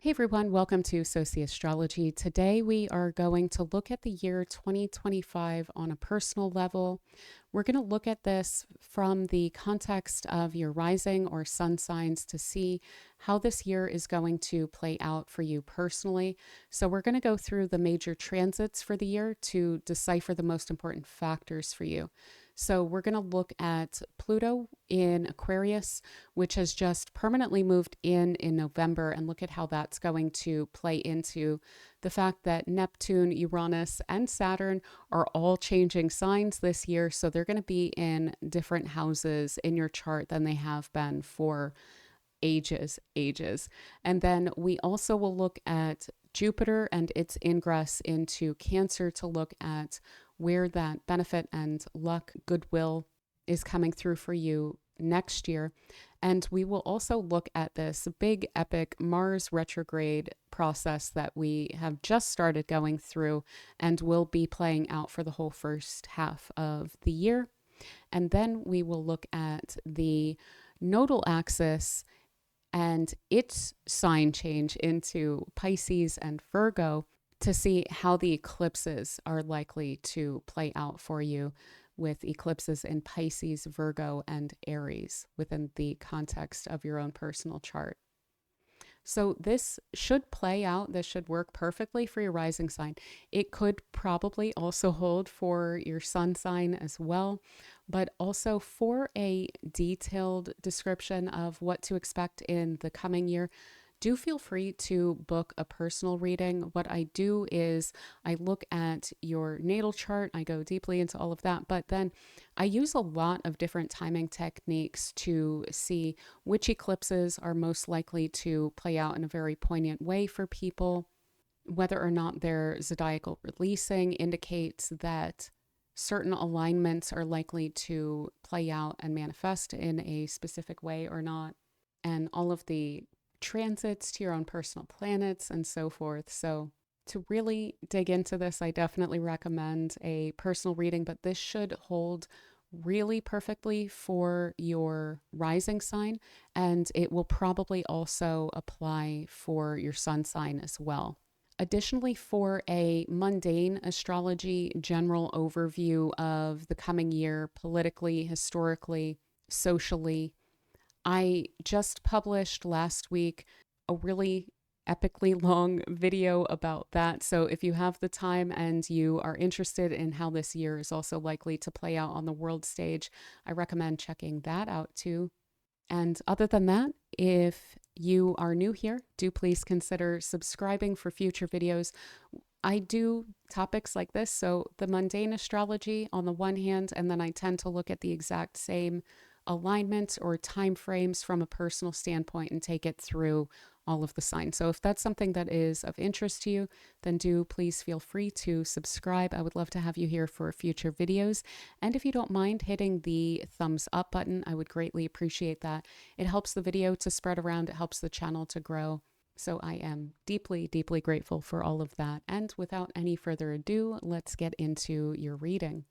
Hey everyone, welcome to Sociastrology. Today we are going to look at the year 2025 on a personal level. We're going to look at this from the context of your rising or sun signs to see how this year is going to play out for you personally. So we're going to go through the major transits for the year to decipher the most important factors for you. So we're going to look at Pluto in Aquarius, which has just permanently moved in November, and look at how that's going to play into the fact that Neptune, Uranus, and Saturn are all changing signs this year. So they're going to be in different houses in your chart than they have been for ages. And then we also will look at Jupiter and its ingress into Cancer to look at where that benefit and luck, goodwill is coming through for you next year. And we will also look at this big epic Mars retrograde process that we have just started going through and will be playing out for the whole first half of the year. And then we will look at the nodal axis and its sign change into Pisces and Virgo to see how the eclipses are likely to play out for you, with eclipses in Pisces, Virgo, and Aries within the context of your own personal chart. So this should play out. This should work perfectly for your rising sign. It could probably also hold for your sun sign as well, but also for a detailed description of what to expect in the coming year, do feel free to book a personal reading. What I do is I look at your natal chart, I go deeply into all of that, but then I use a lot of different timing techniques to see which eclipses are most likely to play out in a very poignant way for people. Whether or not their zodiacal releasing indicates that certain alignments are likely to play out and manifest in a specific way or not, and all of the transits to your own personal planets and so forth. So to really dig into this, I definitely recommend a personal reading, but this should hold really perfectly for your rising sign, and it will probably also apply for your sun sign as well. Additionally, for a mundane astrology general overview of the coming year, politically, historically, socially, I just published last week a really epically long video about that. So if you have the time and you are interested in how this year is also likely to play out on the world stage, I recommend checking that out too. And other than that, if you are new here, do please consider subscribing for future videos. I do topics like this, so the mundane astrology on the one hand, and then I tend to look at the exact same alignment or time frames from a personal standpoint and take it through all of the signs. So if that's something that is of interest to you, then do please feel free to subscribe. I would love to have you here for future videos. And if you don't mind hitting the thumbs up button, I would greatly appreciate that. It helps the video to spread around. It helps the channel to grow. So I am deeply, deeply grateful for all of that. And without any further ado, let's get into your reading.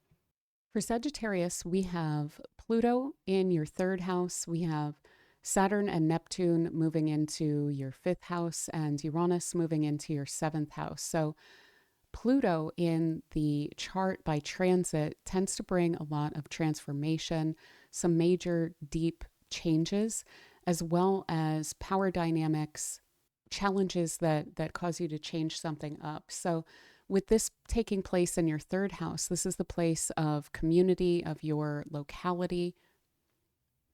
For Sagittarius, we have Pluto in your third house. We have Saturn and Neptune moving into your fifth house, and Uranus moving into your seventh house. So Pluto in the chart by transit tends to bring a lot of transformation, some major deep changes, as well as power dynamics, challenges that cause you to change something up. So with this taking place in your third house, this is the place of community, of your locality,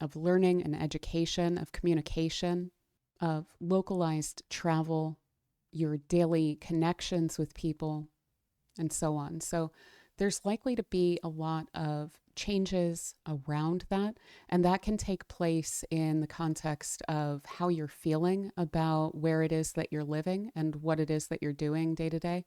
of learning and education, of communication, of localized travel, your daily connections with people, and so on. So there's likely to be a lot of changes around that, and that can take place in the context of how you're feeling about where it is that you're living and what it is that you're doing day to day.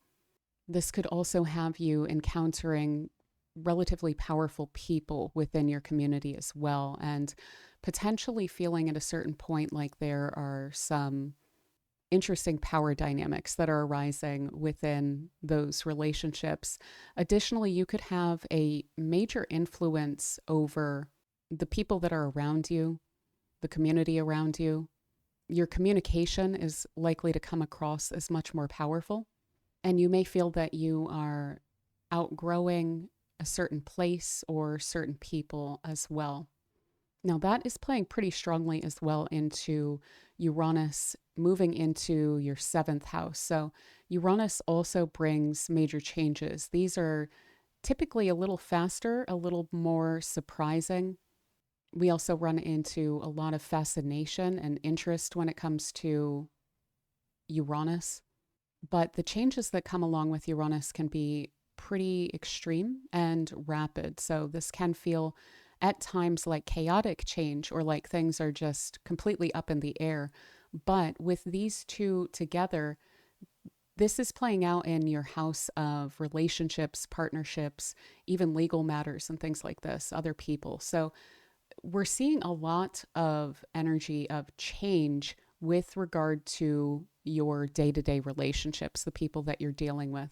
This could also have you encountering relatively powerful people within your community as well, and potentially feeling at a certain point like there are some interesting power dynamics that are arising within those relationships. Additionally, you could have a major influence over the people that are around you, the community around you, Your communication is likely to come across as much more powerful, and you may feel that you are outgrowing a certain place or certain people as well. Now, that is playing pretty strongly as well into Uranus moving into your seventh house. So, Uranus also brings major changes. These are typically a little faster, a little more surprising. We also run into a lot of fascination and interest when it comes to Uranus. But the changes that come along with Uranus can be pretty extreme and rapid. So this can feel at times like chaotic change or like things are just completely up in the air. But with these two together, this is playing out in your house of relationships, partnerships, even legal matters and things like this, other people. So we're seeing a lot of energy of change with regard to your day-to-day relationships, the people that you're dealing with.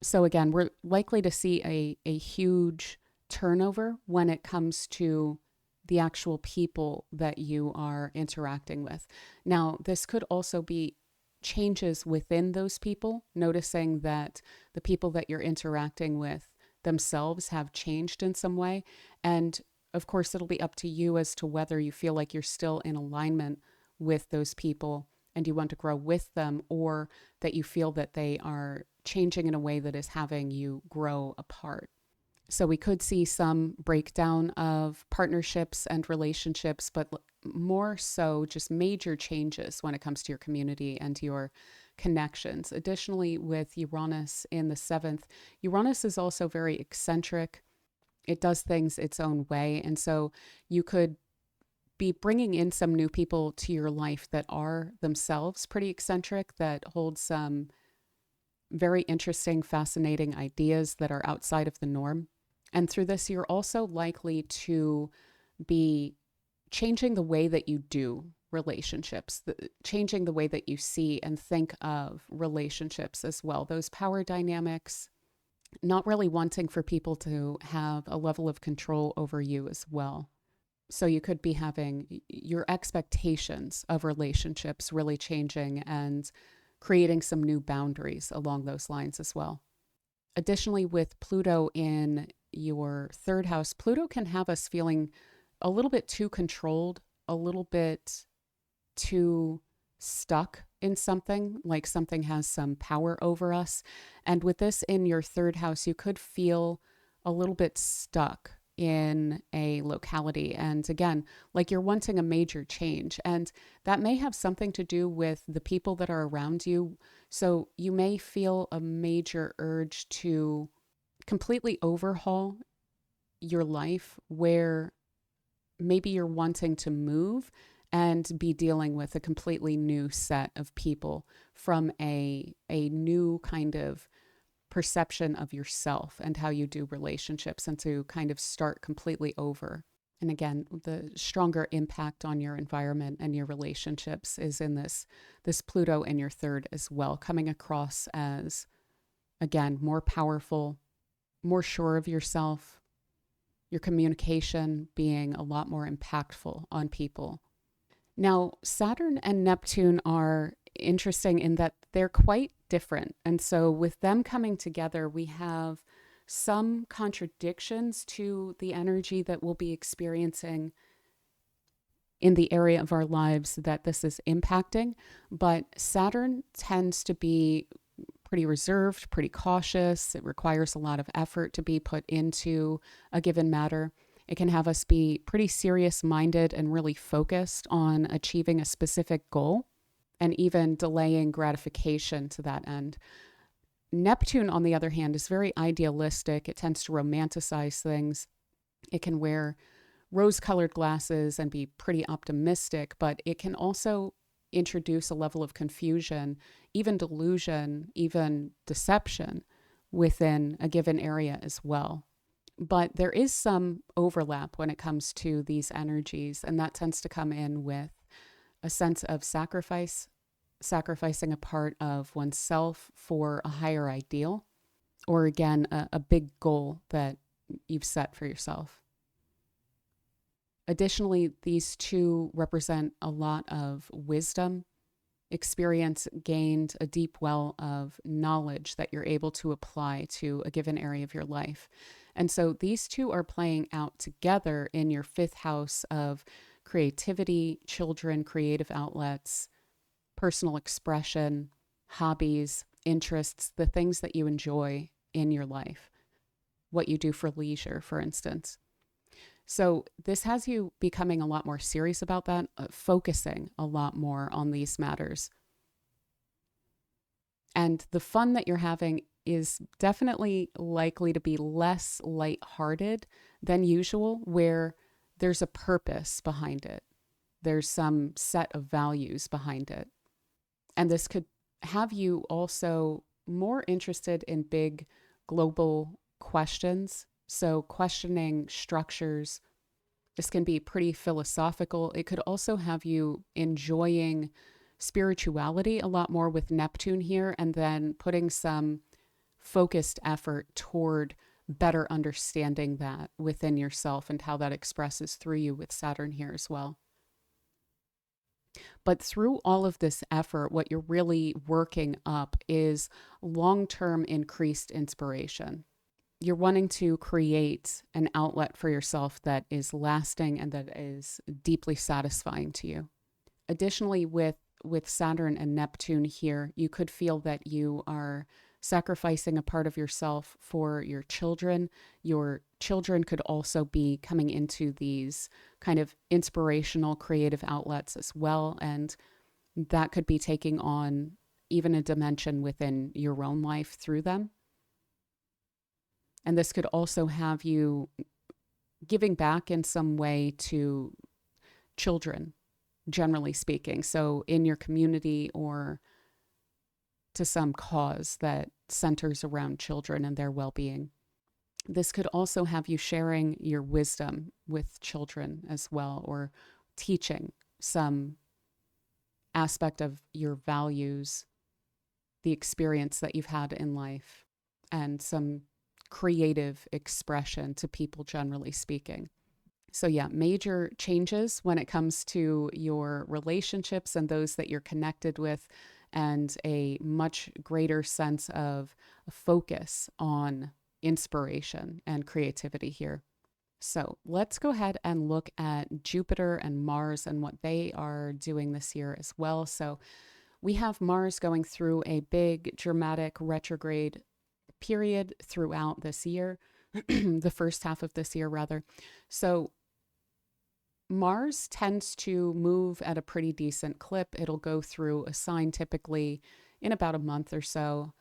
So again, we're likely to see a huge turnover when it comes to the actual people that you are interacting with. Now, this could also be changes within those people, noticing that the people that you're interacting with themselves have changed in some way. And of course, it'll be up to you as to whether you feel like you're still in alignment with those people and you want to grow with them, or that you feel that they are changing in a way that is having you grow apart. So we could see some breakdown of partnerships and relationships, but more so just major changes when it comes to your community and your connections. Additionally, with Uranus in the seventh, Uranus is also very eccentric. It does things its own way. And so you could be bringing in some new people to your life that are themselves pretty eccentric, that hold some very interesting, fascinating ideas that are outside of the norm. And through this, you're also likely to be changing the way that you do relationships, changing the way that you see and think of relationships as well. Those power dynamics, not really wanting for people to have a level of control over you as well. So you could be having your expectations of relationships really changing and creating some new boundaries along those lines as well. Additionally, with Pluto in your third house, Pluto can have us feeling a little bit too controlled, a little bit too stuck in something, like something has some power over us. And with this in your third house, you could feel a little bit stuck in a locality. And again, like you're wanting a major change. And that may have something to do with the people that are around you. So you may feel a major urge to completely overhaul your life, where maybe you're wanting to move and be dealing with a completely new set of people from a new kind of perception of yourself and how you do relationships, and to kind of start completely over. And again, the stronger impact on your environment and your relationships is in this Pluto in your third as well, coming across as, again, more powerful, more sure of yourself, your communication being a lot more impactful on people. Now, Saturn and Neptune are interesting in that they're quite different. And so with them coming together, we have some contradictions to the energy that we'll be experiencing in the area of our lives that this is impacting. But Saturn tends to be pretty reserved, pretty cautious. It requires a lot of effort to be put into a given matter. It can have us be pretty serious-minded and really focused on achieving a specific goal, and even delaying gratification to that end. Neptune, on the other hand, is very idealistic. It tends to romanticize things. It can wear rose-colored glasses and be pretty optimistic, but it can also introduce a level of confusion, even delusion, even deception within a given area as well. But there is some overlap when it comes to these energies, and that tends to come in with a sense of sacrificing a part of oneself for a higher ideal, or again, a big goal that you've set for yourself. Additionally, these two represent a lot of wisdom, experience gained, a deep well of knowledge that you're able to apply to a given area of your life. And so these two are playing out together in your fifth house of creativity, children, creative outlets, personal expression, hobbies, interests, the things that you enjoy in your life, what you do for leisure, for instance. So this has you becoming a lot more serious about that, focusing a lot more on these matters. And the fun that you're having is definitely likely to be less lighthearted than usual, where there's a purpose behind it. There's some set of values behind it. And this could have you also more interested in big global questions. So questioning structures. This can be pretty philosophical. It could also have you enjoying spirituality a lot more with Neptune here, and then putting some focused effort toward better understanding that within yourself and how that expresses through you with Saturn here as well. But through all of this effort, what you're really working up is long-term increased inspiration. You're wanting to create an outlet for yourself that is lasting and that is deeply satisfying to you. Additionally, with Saturn and Neptune here, you could feel that you are sacrificing a part of yourself for your children. Your children could also be coming into these kind of inspirational, creative outlets as well. And that could be taking on even a dimension within your own life through them. And this could also have you giving back in some way to children, generally speaking. So in your community or to some cause that centers around children and their well-being. This could also have you sharing your wisdom with children as well, or teaching some aspect of your values, the experience that you've had in life, and some creative expression to people, generally speaking. So yeah, major changes when it comes to your relationships and those that you're connected with, and a much greater sense of focus on inspiration and creativity here. So let's go ahead and look at Jupiter and Mars and what they are doing this year as well. So we have Mars going through a big dramatic retrograde period throughout this year, the first half of this year rather. So Mars tends to move at a pretty decent clip. It'll go through a sign typically in about a month or so.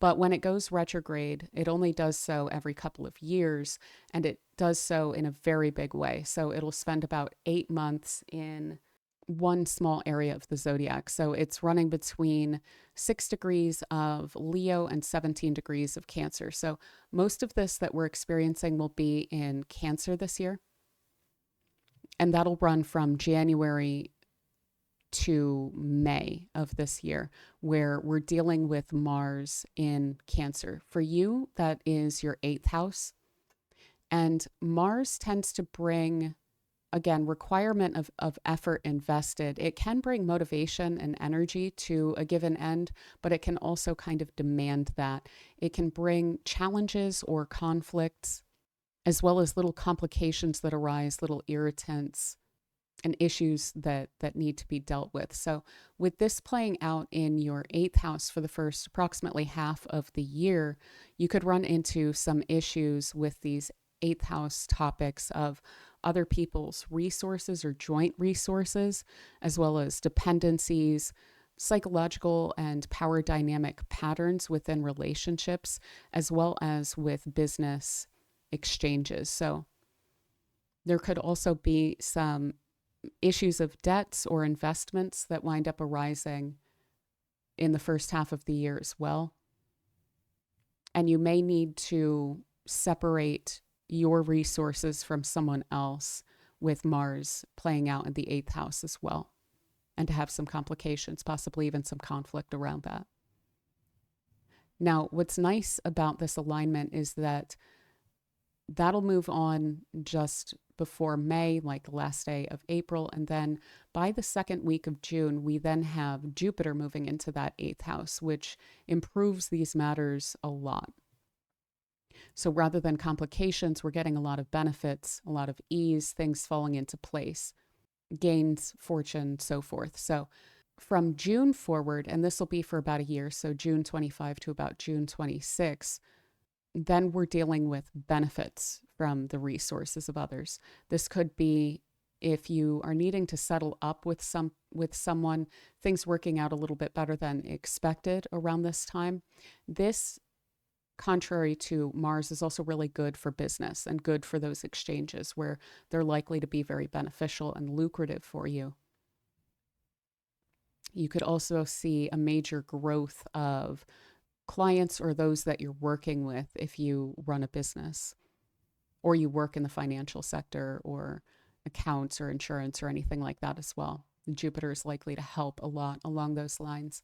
But when it goes retrograde, it only does so every couple of years, and it does so in a very big way. So it'll spend about 8 months in one small area of the zodiac. So it's running between 6 degrees of Leo and 17 degrees of Cancer. So most of this that we're experiencing will be in Cancer this year. And that'll run from January to May of this year, where we're dealing with Mars in Cancer. For you, that is your 8th house. And Mars tends to bring, again, requirement of effort invested. It can bring motivation and energy to a given end, but it can also kind of demand that. It can bring challenges or conflicts, as well as little complications that arise, little irritants and issues that need to be dealt with. So with this playing out in your 8th house for the first approximately half of the year, you could run into some issues with these 8th house topics of other people's resources or joint resources, as well as dependencies, psychological and power dynamic patterns within relationships, as well as with business exchanges. So there could also be some issues of debts or investments that wind up arising in the first half of the year as well. And you may need to separate your resources from someone else with Mars playing out in the 8th house as well, and to have some complications, possibly even some conflict around that. Now, what's nice about this alignment is that That'll move on just before May, like the last day of April. And then by the second week of June, we then have Jupiter moving into that eighth house, which improves these matters a lot. So rather than complications, we're getting a lot of benefits, a lot of ease, things falling into place, gains, fortune, so forth. So from June forward, and this will be for about a year, so June 25 to about June 26, then we're dealing with benefits from the resources of others. This could be if you are needing to settle up with someone, things working out a little bit better than expected around this time. This, contrary to Mars, is also really good for business and good for those exchanges where they're likely to be very beneficial and lucrative for you. You could also see a major growth of clients or those that you're working with if you run a business or you work in the financial sector or accounts or insurance or anything like that as well. Jupiter is likely to help a lot along those lines.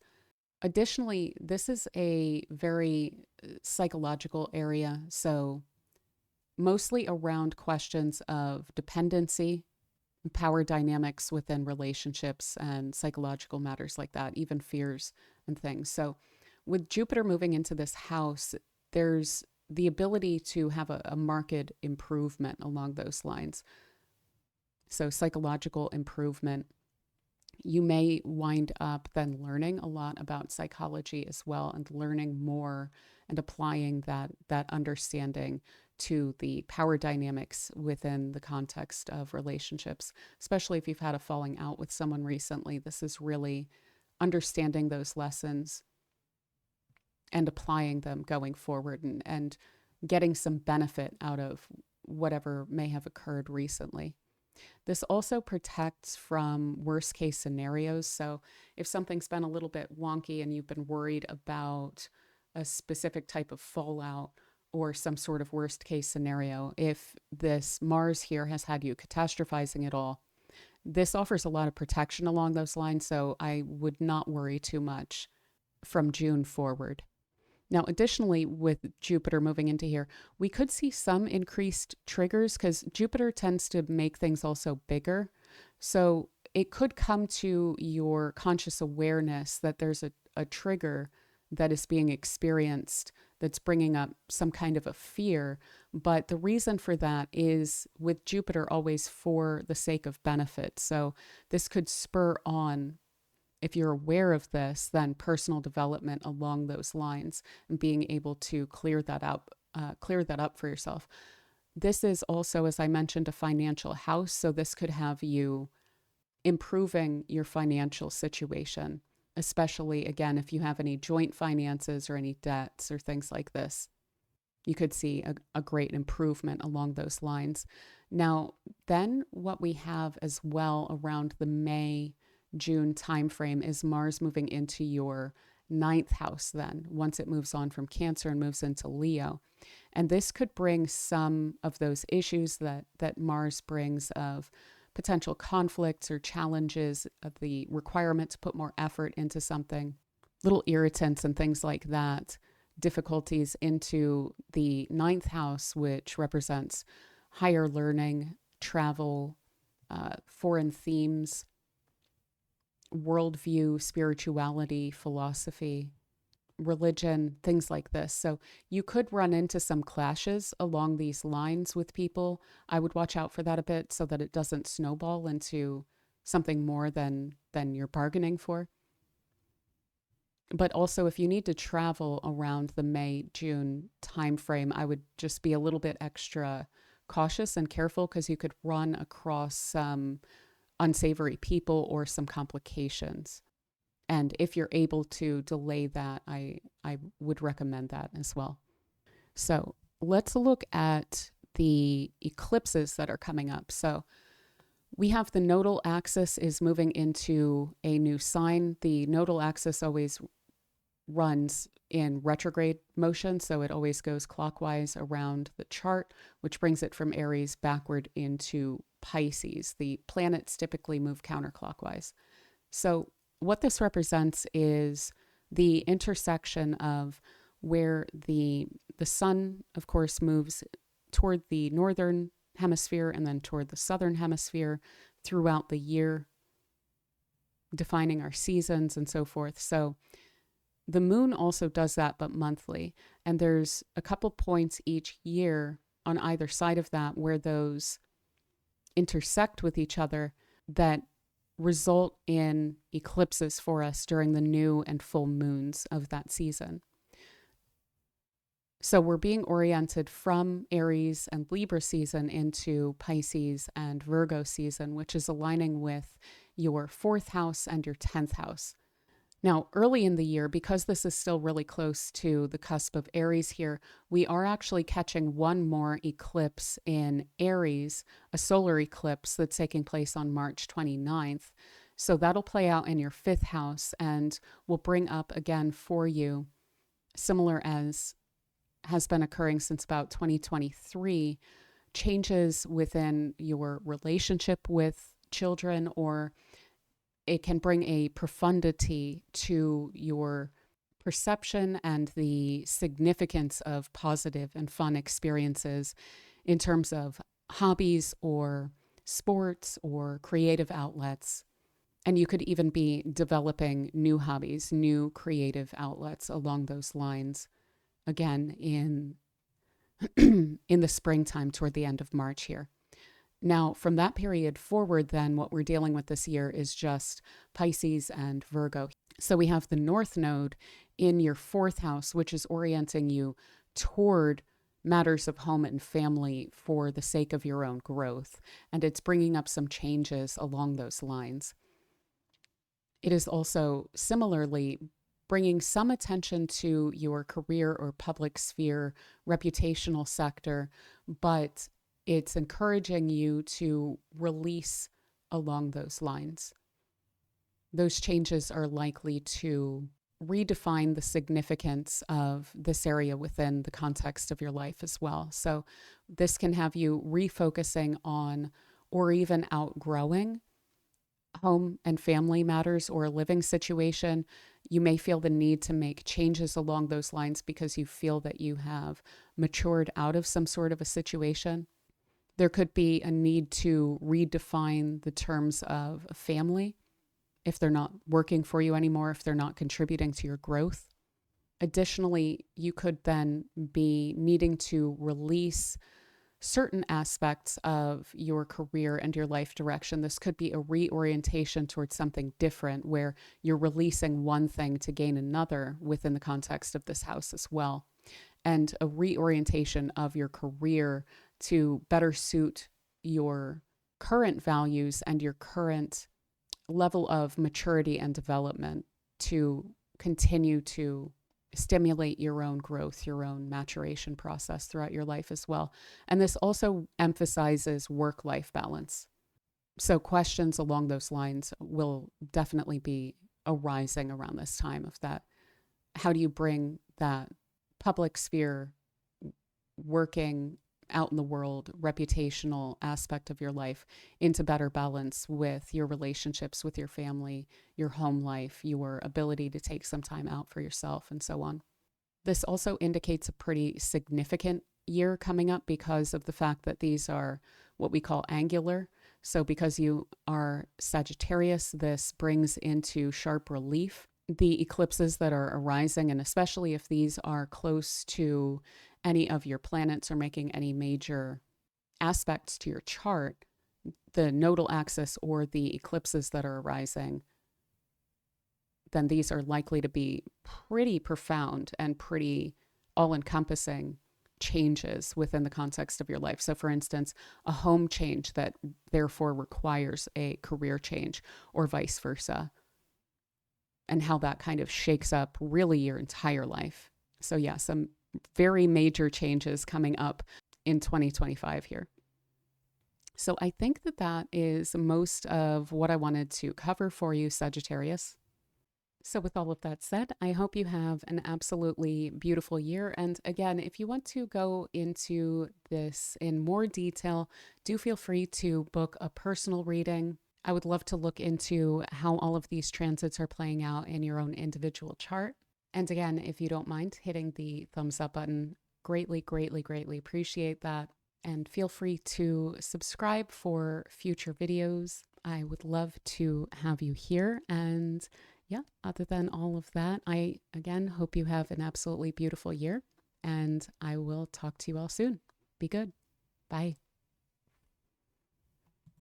Additionally, this is a very psychological area, so mostly around questions of dependency, power dynamics within relationships, and psychological matters like that, even fears and things. So with Jupiter moving into this house, there's the ability to have a marked improvement along those lines. So psychological improvement. You may wind up then learning a lot about psychology as well, and learning more and applying that understanding to the power dynamics within the context of relationships, especially if you've had a falling out with someone recently. This is really understanding those lessons and applying them going forward, and getting some benefit out of whatever may have occurred recently. This also protects from worst case scenarios. So if something's been a little bit wonky and you've been worried about a specific type of fallout or some sort of worst case scenario, if this Mars here has had you catastrophizing it all, this offers a lot of protection along those lines. So I would not worry too much from June forward. Now, additionally, with Jupiter moving into here, we could see some increased triggers because Jupiter tends to make things also bigger. So it could come to your conscious awareness that there's a trigger that is being experienced that's bringing up some kind of a fear. But the reason for that is with Jupiter always for the sake of benefit. So this could spur on, if you're aware of this, then personal development along those lines and being able to clear that up for yourself. This is also, as I mentioned, a financial house. So this could have you improving your financial situation, especially, again, if you have any joint finances or any debts or things like this. You could see a great improvement along those lines. Now, then what we have as well around the May-June timeframe is Mars moving into your ninth house then, once it moves on from Cancer and moves into Leo. And this could bring some of those issues that Mars brings of potential conflicts or challenges, of the requirement to put more effort into something, little irritants and things like that, difficulties into the ninth house, which represents higher learning, travel, foreign themes, worldview, spirituality, philosophy, religion, things like this. So you could run into some clashes along these lines with people. I would watch out for that a bit so that it doesn't snowball into something more than you're bargaining for. But also, if you need to travel around the May-June timeframe, I would just be a little bit extra cautious and careful because you could run across some unsavory people or some complications. And if you're able to delay that, I would recommend that as well. So let's look at the eclipses that are coming up. So we have the nodal axis is moving into a new sign. The nodal axis always runs in retrograde motion, so it always goes clockwise around the chart, which brings it from Aries backward into Pisces. The planets typically move counterclockwise. So what this represents is the intersection of where the sun, of course, moves toward the northern hemisphere and then toward the southern hemisphere throughout the year, defining our seasons and so forth. So the moon also does that, but monthly. And there's a couple points each year on either side of that where those intersect with each other that result in eclipses for us during the new and full moons of that season. So we're being oriented from Aries and Libra season into Pisces and Virgo season, which is aligning with your 4th house and your 10th house. Now, early in the year, because this is still really close to the cusp of Aries here, we are actually catching one more eclipse in Aries, a solar eclipse that's taking place on March 29th. So that'll play out in your 5th house and will bring up again for you, similar as has been occurring since about 2023, changes within your relationship with children, or it can bring a profundity to your perception and the significance of positive and fun experiences in terms of hobbies or sports or creative outlets. And you could even be developing new hobbies, new creative outlets along those lines, again, in the springtime toward the end of March here. Now, from that period forward, then, what we're dealing with this year is just Pisces and Virgo. So we have the North Node in your 4th house, which is orienting you toward matters of home and family for the sake of your own growth. And it's bringing up some changes along those lines. It is also similarly bringing some attention to your career or public sphere, reputational sector, but it's encouraging you to release along those lines. Those changes are likely to redefine the significance of this area within the context of your life as well. So this can have you refocusing on or even outgrowing home and family matters or a living situation. You may feel the need to make changes along those lines because you feel that you have matured out of some sort of a situation. There could be a need to redefine the terms of a family if they're not working for you anymore, if they're not contributing to your growth. Additionally, you could then be needing to release certain aspects of your career and your life direction. This could be a reorientation towards something different where you're releasing one thing to gain another within the context of this house as well. And a reorientation of your career to better suit your current values and your current level of maturity and development to continue to stimulate your own growth, your own maturation process throughout your life as well. And this also emphasizes work-life balance. So questions along those lines will definitely be arising around this time of that. How do you bring that public sphere, working out in the world, reputational aspect of your life into better balance with your relationships with your family, your home life, your ability to take some time out for yourself, and so on. This also indicates a pretty significant year coming up because of the fact that these are what we call angular. So because you are Sagittarius, this brings into sharp relief the eclipses that are arising, and especially if these are close to any of your planets or making any major aspects to your chart, the nodal axis or the eclipses that are arising, then these are likely to be pretty profound and pretty all-encompassing changes within the context of your life. So for instance, a home change that therefore requires a career change, or vice versa, and how that kind of shakes up really your entire life. So yeah, some very major changes coming up in 2025 here. So I think that that is most of what I wanted to cover for you, Sagittarius. So with all of that said, I hope you have an absolutely beautiful year. And again, if you want to go into this in more detail, do feel free to book a personal reading. I would love to look into how all of these transits are playing out in your own individual chart. And again, if you don't mind hitting the thumbs up button, greatly, greatly, greatly appreciate that. And feel free to subscribe for future videos. I would love to have you here. And yeah, other than all of that, I again hope you have an absolutely beautiful year. And I will talk to you all soon. Be good. Bye.